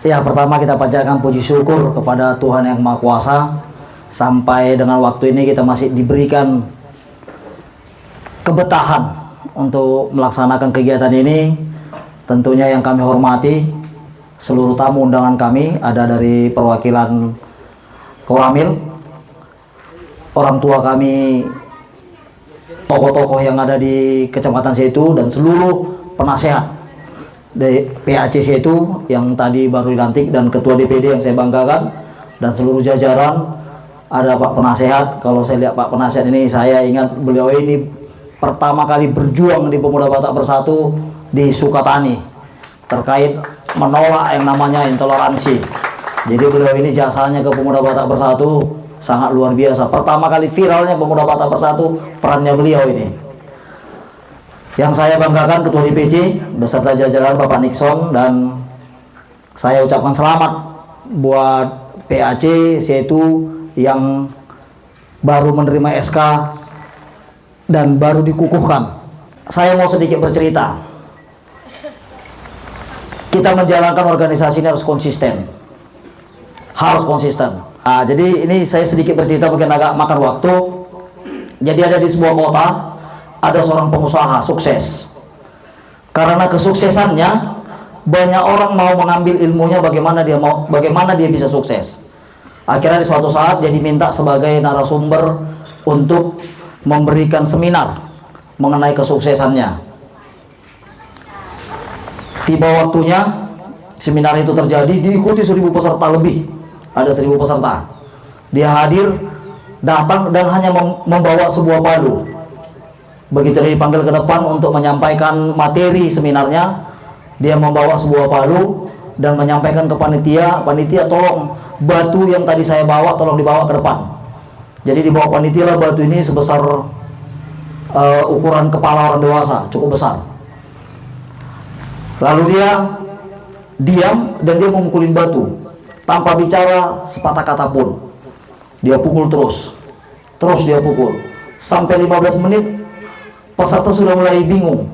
Ya, pertama kita panjatkan puji syukur kepada Tuhan Yang Maha Kuasa. Sampai dengan waktu ini kita masih diberikan kebetahan untuk melaksanakan kegiatan ini. Tentunya yang kami hormati seluruh tamu undangan kami, ada dari perwakilan Koramil, orang tua kami, tokoh-tokoh yang ada di Kecamatan Setu, dan seluruh penasehat dari PAC Setu yang tadi baru dilantik, dan ketua DPD yang saya banggakan, dan seluruh jajaran. Ada Pak Penasehat. Kalau saya lihat Pak Penasehat ini, saya ingat beliau ini pertama kali berjuang di Pemuda Batak Bersatu di Sukatani terkait menolak yang namanya intoleransi. Jadi beliau ini jasanya ke Pemuda Batak Bersatu sangat luar biasa. Pertama kali viralnya Pemuda Batak Bersatu, perannya beliau ini. Yang saya banggakan Ketua DPC beserta jajaran Bapak Nixon, dan saya ucapkan selamat buat PAC Setu yang baru menerima SK dan baru dikukuhkan. Saya mau sedikit bercerita. Kita menjalankan organisasi ini harus konsisten. Harus konsisten. Jadi ini saya sedikit bercerita, mungkin agak makan waktu. Jadi ada di sebuah kota, ada seorang pengusaha sukses. Karena kesuksesannya, banyak orang mau mengambil ilmunya bagaimana dia bisa sukses. Akhirnya di suatu saat dia diminta sebagai narasumber untuk memberikan seminar mengenai kesuksesannya. Tiba waktunya, seminar itu terjadi, diikuti 1.000 peserta lebih. Ada 1.000 peserta. Dia hadir, datang dan hanya membawa sebuah palu. Begitu dia dipanggil ke depan untuk menyampaikan materi seminarnya, dia membawa sebuah palu dan menyampaikan ke panitia, "Panitia, tolong batu yang tadi saya bawa tolong dibawa ke depan." Jadi dibawa panitia lah batu ini sebesar ukuran kepala orang dewasa, cukup besar. Lalu dia diam dan dia memukulin batu tanpa bicara sepatah kata pun. Dia pukul terus dia pukul sampai 15 menit. Peserta sudah mulai bingung,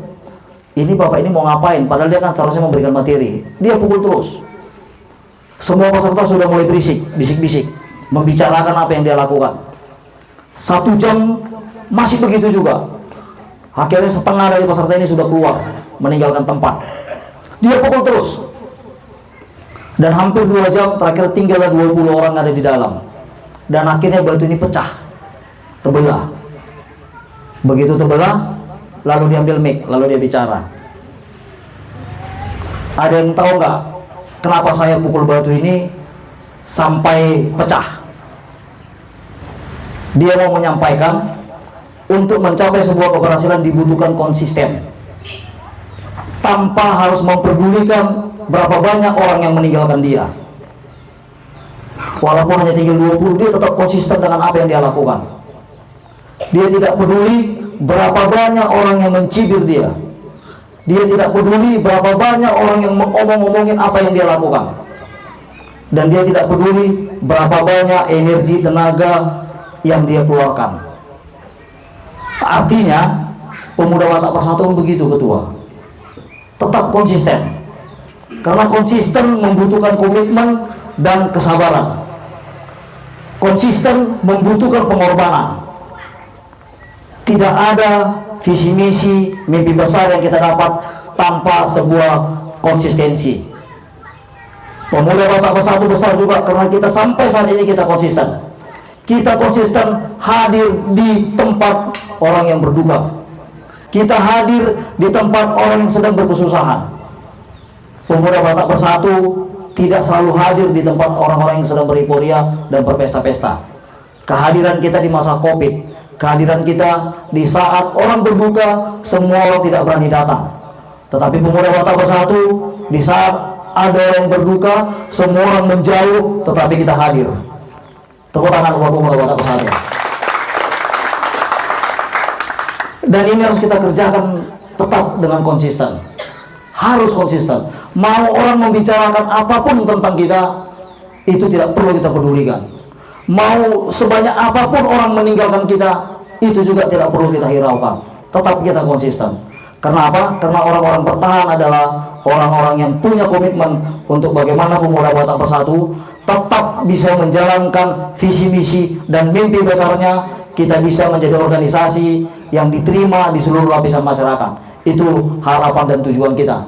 ini bapak ini mau ngapain, padahal dia kan seharusnya memberikan materi. Dia pukul terus. Semua peserta sudah mulai bisik-bisik membicarakan apa yang dia lakukan. 1 jam masih begitu juga. Akhirnya setengah dari peserta ini sudah keluar meninggalkan tempat. Dia pukul terus, dan hampir 2 jam terakhir tinggallah 20 orang ada di dalam. Dan akhirnya batu ini pecah, terbelah. Begitu terbelah, lalu diambil mic, lalu dia bicara. Ada yang tahu nggak kenapa saya pukul batu ini sampai pecah? Dia mau menyampaikan, untuk mencapai sebuah keberhasilan dibutuhkan konsisten, tanpa harus memperdulikan berapa banyak orang yang meninggalkan dia. Walaupun hanya tinggal 20, dia tetap konsisten dengan apa yang dia lakukan. Dia tidak peduli berapa banyak orang yang mencibir dia. Dia tidak peduli berapa banyak orang yang ngomongin apa yang dia lakukan. Dan dia tidak peduli berapa banyak energi, tenaga yang dia keluarkan. Artinya, Pemuda Batak Bersatu begitu, Ketua. Tetap konsisten. Karena konsisten membutuhkan komitmen dan kesabaran. Konsisten membutuhkan pengorbanan. Tidak ada visi misi mimpi besar yang kita dapat tanpa sebuah konsistensi. Pemuda Batak Bersatu besar juga karena kita sampai saat ini kita konsisten. Kita konsisten hadir di tempat orang yang berduka. Kita hadir di tempat orang yang sedang berkesusahan. Pemuda Batak Bersatu tidak selalu hadir di tempat orang-orang yang sedang bereuforia dan berpesta-pesta. Kehadiran kita di masa Covid, kehadiran kita di saat orang berduka, semua orang tidak berani datang. Tetapi Pemuda Batak Bersatu, di saat ada orang berduka, semua orang menjauh, tetapi kita hadir. Tepuk tangan buat Pemuda Batak Bersatu. Dan ini harus kita kerjakan tetap dengan konsisten. Harus konsisten. Mau orang membicarakan apapun tentang kita, itu tidak perlu kita pedulikan. Mau sebanyak apapun orang meninggalkan kita, itu juga tidak perlu kita hiraukan. Tetap kita konsisten. Karena apa? Karena orang-orang bertahan adalah orang-orang yang punya komitmen untuk bagaimana Pemuda Batak Bersatu tetap bisa menjalankan visi misi dan mimpi besarnya, kita bisa menjadi organisasi yang diterima di seluruh lapisan masyarakat. Itu harapan dan tujuan kita.